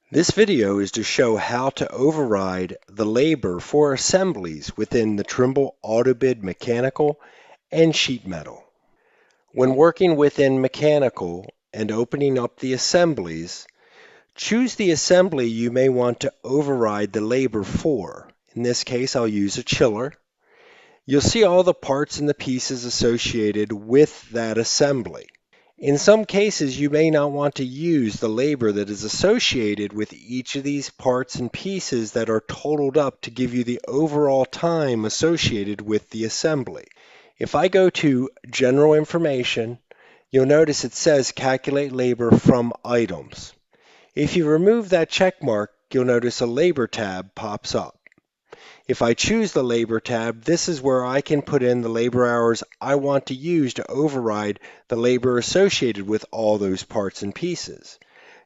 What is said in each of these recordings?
This video is to show how to override the labor for assemblies within the Trimble AutoBid Mechanical and SheetMetal. When working within Mechanical and opening up the assemblies, choose the assembly you may want to override the labor for. In this case, I'll use a chiller. You'll see all the parts and the pieces associated with that assembly. In some cases, you may not want to use the labor that is associated with each of these parts and pieces that are totaled up to give you the overall time associated with the assembly. If I go to General Information, you'll notice it says Calculate Labor from Items. If you remove that check mark, you'll notice a Labor tab pops up. If I choose the labor tab, this is where I can put in the labor hours I want to use to override the labor associated with all those parts and pieces.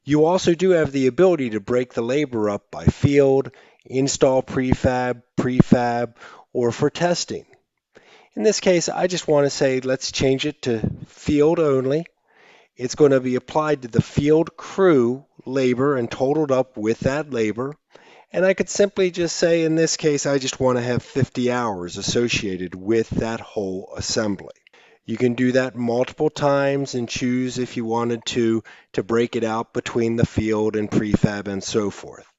You also do have the ability to break the labor up by field, install prefab, or for testing. In this case, I just want to say let's change it to field only. It's going to be applied to the field crew labor and totaled up with that labor. And I could simply just say, in this case, I just want to have 50 hours associated with that whole assembly. You can do that multiple times and choose if you wanted to break it out between the field and prefab and so forth.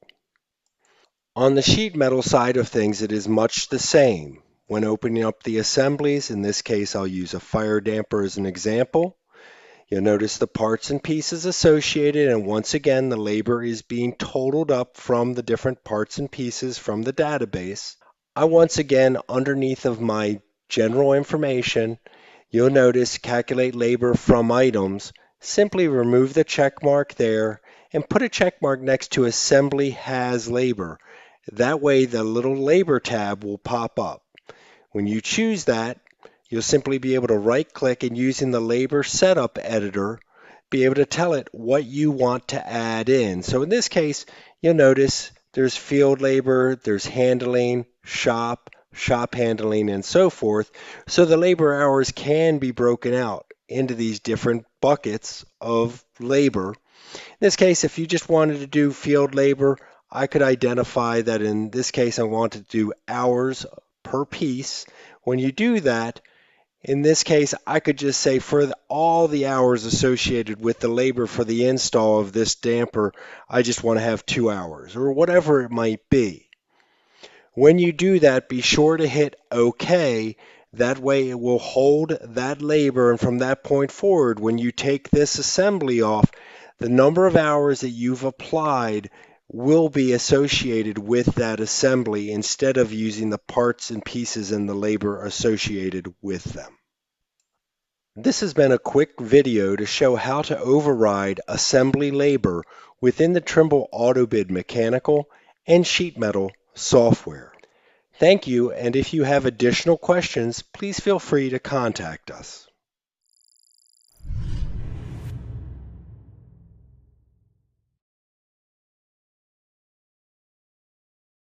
On the sheet metal side of things, it is much the same. When opening up the assemblies, in this case, I'll use a fire damper as an example. You'll notice the parts and pieces associated, and once again, the labor is being totaled up from the different parts and pieces from the database. I once again, underneath of my general information, you'll notice Calculate Labor from Items. Simply remove the check mark there and put a check mark next to Assembly Has Labor. That way, the little Labor tab will pop up. When you choose that, you'll simply be able to right-click and using the Labor Setup Editor, be able to tell it what you want to add in. So in this case, you'll notice there's field labor, there's handling, shop handling, and so forth. So the labor hours can be broken out into these different buckets of labor. In this case, if you just wanted to do field labor, I could identify that in this case, I want to do hours per piece. When you do that, in this case, I could just say for all the hours associated with the labor for the install of this damper, I just want to have 2 hours or whatever it might be. When you do that, be sure to hit OK. That way it will hold that labor, and from that point forward, when you take this assembly off, the number of hours that you've applied will be associated with that assembly instead of using the parts and pieces and the labor associated with them. This has been a quick video to show how to override assembly labor within the Trimble AutoBid Mechanical and SheetMetal software. Thank you, and if you have additional questions, please feel free to contact us.